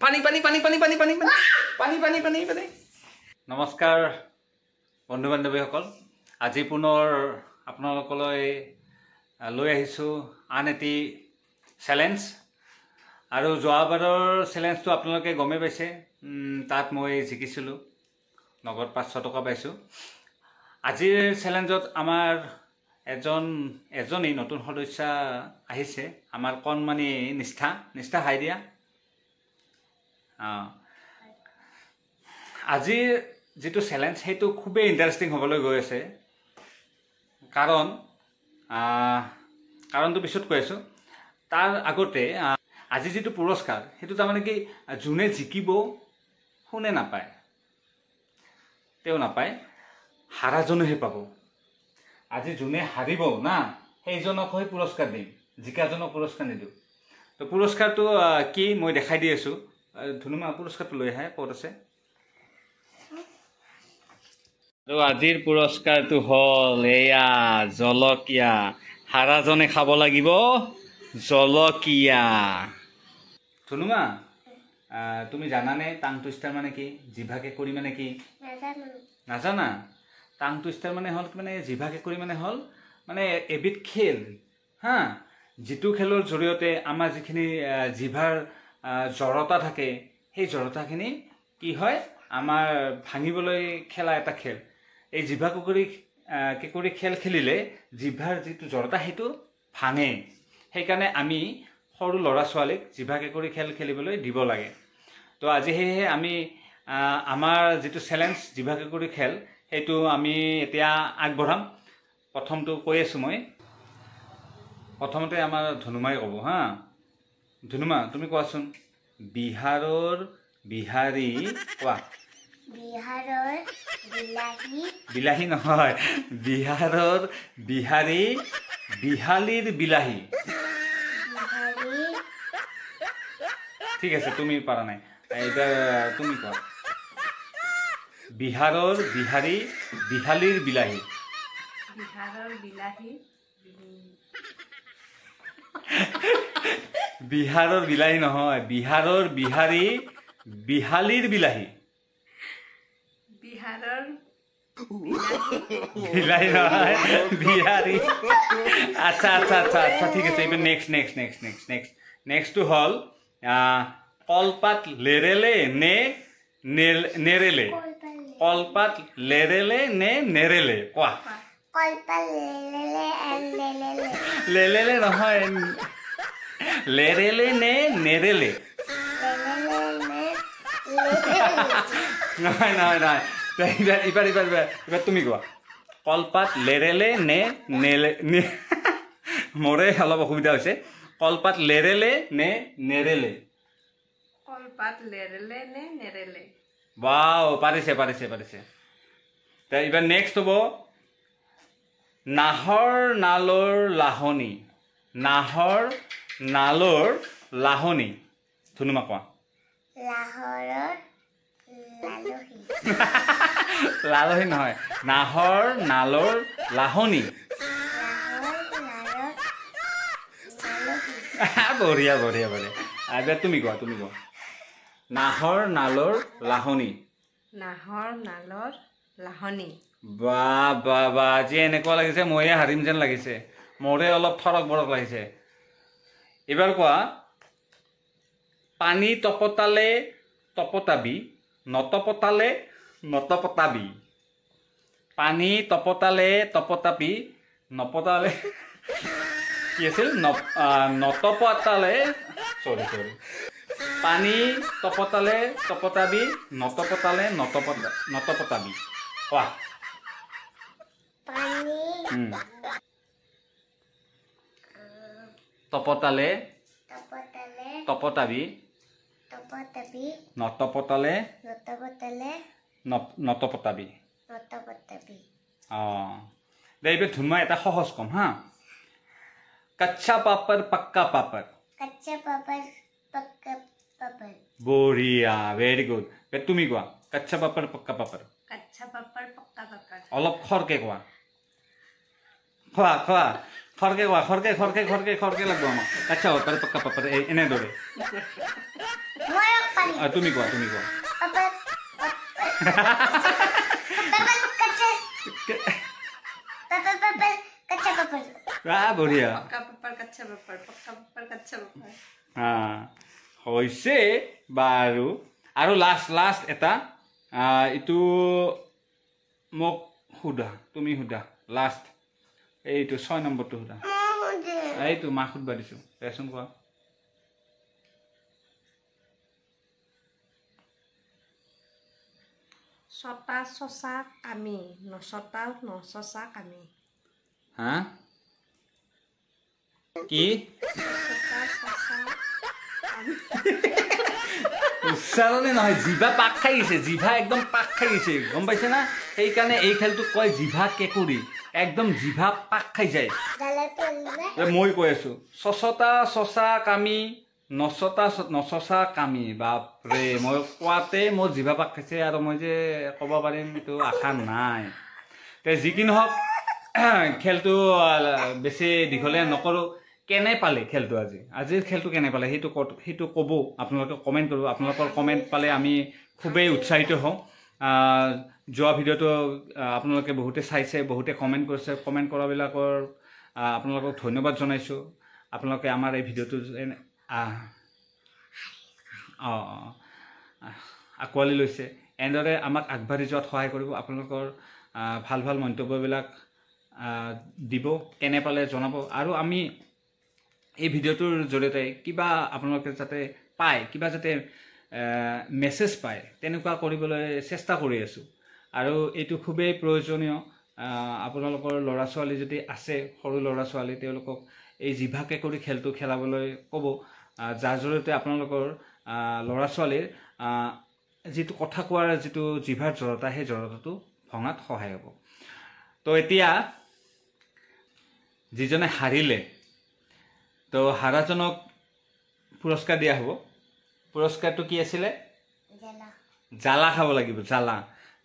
পানী পানী পানী পানী পানী পানী পানী পানী পানী পানী। নমস্কাৰ বন্ধু বান্ধৱীসকল, আজি পুনৰ আপোনালোকলৈ লৈ আহিছোঁ আন এটি চেলেঞ্জ। আৰু যোৱাবাৰৰ চেলেঞ্জটো আপোনালোকে গমেই পাইছে, তাত মই জিকিছিলোঁ, নগদ 500 টকা পাইছোঁ। আজিৰ চেলেঞ্জত আমাৰ এজনী নতুন সদস্যা আহিছে, আমাৰ কণমানি নিষ্ঠা হাই দিয়া। আজিৰ যিটো চেলেঞ্জ সেইটো খুবেই ইণ্টাৰেষ্টিং হ'বলৈ গৈ আছে, কাৰণটো পিছত কৈ আছোঁ। তাৰ আগতে আজি যিটো পুৰস্কাৰ সেইটো তাৰমানে কি, যোনে জিকিব শুনে নাপায়, তেওঁ নাপায়, হাৰাজনেহে পাব। আজি যোনে হাৰিব না, সেইজনকহে পুৰস্কাৰ দিম, জিকাজনক পুৰস্কাৰ নিদিওঁ। তো পুৰস্কাৰটো কি মই দেখাই দি আছোঁ। ধুনুমা পুৰস্কাৰটো লৈ আহে, ক'ত আছে? তো আজিৰ পুৰস্কাৰটো হ'ল এয়া জলকীয়া। হাৰাজনে খাব লাগিব জলকীয়া। ধুনুমা, তুমি জানানে টাং টুইষ্টাৰ মানে কি, জিভা কেঁকুৰি মানে কি? নাজানা? টাং টুইষ্টাৰ মানে হ'ল মানে জিভা কেঁকুৰি মানে হ'ল মানে এবিধ খেল হা, যিটো খেলৰ জৰিয়তে আমাৰ যিখিনি জিভাৰ জড়তা থাকে, সেই জড়তাখিনি কি হয়, আমাৰ ভাঙিবলৈ খেলা এটা খেল। এই জিভা কেঁকুৰি খেল খেলিলে জিভাৰ যিটো জড়তা সেইটো ভাঙে। সেইকাৰণে আমি সৰু ল'ৰা ছোৱালীক জিভা কেঁকুৰি খেল খেলিবলৈ দিব লাগে। তো আজি সেয়েহে আমি আমাৰ যিটো চেলেঞ্জ জিভা কেঁকুৰি খেল সেইটো আমি এতিয়া আগবঢ়াম। প্ৰথমটো কৈ আছোঁ মই, প্ৰথমতে আমাৰ ধুনুমাই ক'ব হা। ধুনুমা তুমি কোৱাচোন, বিহাৰৰ বিহাৰী কোৱা। বিহাৰৰ বিলাহী। বিলাহী নহয়, বিহাৰৰ বিহাৰী বিহালীৰ বিলাহী। ঠিক আছে, তুমি পাৰা নাই, এইবাৰ তুমি কোৱা। বিহাৰৰ বিহাৰী বিহালীৰ বিলাহী। বিহাৰৰ বিলাহী। বিহাৰৰ বিলাহী নহয়, বিহাৰৰ বিহাৰী বিহালীৰ বিলাহী। বিহাৰৰ বিলাহী নহয়, বিহাৰী। আচ্ছা আচ্ছা আচ্ছা আচ্ছা, ঠিক আছে। এইবাৰ নেক্সটটো হ'ল কলপাত লেৰেলে নে নেৰেলে? কলপাত লেৰেলে নে নেৰেলে কোৱা। কলপাত লেলেলে নহয়, লেৰেলে নে নেৰেলে? নহয় নহয় নহয়, এইবাৰ তুমি কোৱা। কলপাত লেৰেলে নে মোৰে অলপ অসুবিধা হৈছে। কলপাত লেৰেলে নে নেৰেলে? কলপাত লেৰেলে নে নেৰেলে? বাও, পাৰিছে পাৰিছে পাৰিছে। এইবাৰ নেক্সট হ'ব নাহৰ নালৰ লাহনি। নাহৰ নালৰ লাহনি। ধুনুমা কোৱা। লাহৰৰ লালহী। লালহী নহয়, নাহৰ নালৰ লাহনি। বঢ়িয়া বঢ়িয়া বঢ়িয়া। এইবাৰ তুমি কোৱা, তুমি কোৱা। নাহৰ নালৰ লাহনি। নাহৰ নালৰ লাহনি। বা বা বা, আজি এনেকুৱা লাগিছে ময়ে হাৰিম যেন লাগিছে, মোৰে অলপ ফৰক বৰক লাগিছে। এইবাৰ কোৱা, পানী তপতালে তপতাবি, নতপতালে নতপতাবি। পানী তপতালে তপতাবি, নপতালে কি আছিল, নতপতালে চৰি পানী তপতালে তপতাবি, নতপতালে নতপতাবি কোৱা। তপতালে তপতাবি, নতপতালে নতপতাবি। দে এইবাৰ ধুনুমা এটা সহজ কম হা। কচ্চা পাপড় পক্কা পাপড়। কচ্চা পাপড় পক্কা পাপড়। বঢ়িয়া, ভেৰি গুড। তুমি কোৱা, কচ্চা পাপড় পক্কা পাপড়। কচ্চা পাপড় পক্কা পাপড়। অলপ খৰকে কোৱা। খোৱা খোৱা, খৰকে কোৱা, খৰকে খৰকে খৰকে খৰকে লাগব আমাক। কচ্চা পাপড় পক্কা পাপড় এনেদৰে। মই পাৰি তুমি কোৱা পাপা পাপা কাছে পাপা কাছে পাপা বঢ়িয়া পক্কা পাপাৰ কাচ্চা পাপাৰ পক্কা পাপাৰ কাচ্চা পাপাৰ হৈছে বাৰু আৰু লাষ্ট এটা এইটো মোক সোধা তুমি সোধা লাষ্ট এইটো 6 নম্বৰটো সোধা এইটো মাক সুধবা দিছো দেচোন কোৱা ছটা চচা কামি নচটা নচচা কামি হা কি ছটা চচা কামি উচ্চাৰণে নহয় জিভা পাক খাই গৈছে জিভা একদম পাক খাই গৈছে গম পাইছে না সেইকাৰণে এই খেলটো কয় জিভা কেঁকুৰি একদম জিভা পাক খাই যায় জালাটো আনিলে মই কৈ আছো চচতা চচা কামি নচতা নচচা কামি বাপৰে মই কোৱাতে মোৰ জিভা পাক খাইছে আৰু মই যে ক'ব পাৰিম এইটো আশা নাই তে যি কি নহওক খেলটো বেছি দীঘলীয়া নকৰোঁ কেনে পালে খেলটো আজিৰ খেলটো কেনে পালে সেইটো ক'ব আপোনালোকে কমেণ্ট কৰিব আপোনালোকৰ কমেণ্ট পালে আমি খুবেই উৎসাহিত হওঁ যোৱা ভিডিঅ'টো আপোনালোকে বহুতে চাইছে বহুতে কমেণ্ট কৰিছে কমেণ্ট কৰাবিলাকৰ আপোনালোকক ধন্যবাদ জনাইছোঁ আপোনালোকে আমাৰ এই ভিডিঅ'টো আঁকোৱালি লৈছে এনেদৰে আমাক আগবাঢ়ি যোৱাত সহায় কৰিব আপোনালোকৰ ভাল ভাল মন্তব্যবিলাক দিব কেনে পালে জনাব আৰু আমি এই ভিডিঅ'টোৰ জৰিয়তে কিবা আপোনালোকে যাতে পায় কিবা যাতে মেছেজ পায় তেনেকুৱা কৰিবলৈ চেষ্টা কৰি আছোঁ আৰু এইটো খুবেই প্ৰয়োজনীয় আপোনালোকৰ ল'ৰা ছোৱালী যদি আছে সৰু ল'ৰা ছোৱালী তেওঁলোকক এই জিভা কেঁকুৰি খেলটো খেলাবলৈ ক'ব যাৰ জৰিয়তে আপোনালোকৰ ল'ৰা ছোৱালীৰ যিটো কথা কোৱাৰ যিটো জিভাৰ জড়তা সেই জড়তাটো ভঙাত সহায় হ'ব তো এতিয়া যিজনে হাৰিলে তো হাৰাজনক পুৰস্কাৰ দিয়া হ'ব পুৰস্কাৰটো কি আছিলে জালা জ্বালা খাব লাগিব জ্বালা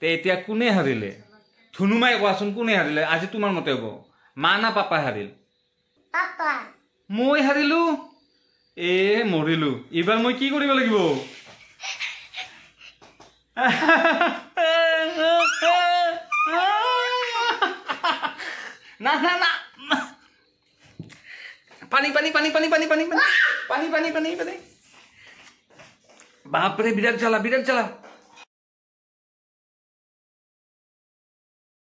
তে এতিয়া কোনে হাৰিলে ধুনুমাই কোৱাচোন কোনে হাৰিলে আজি তোমাৰ মতে হ'ব মা না পাপাই হাৰিল পাপা মই হাৰিলো মৰিলো এইবাৰ মই কি কৰিব লাগিব না না না পানী পানী পানী পানী পানী পানী পানী পানী পানী পানী পানী বাপৰে বিৰাট জ্বালা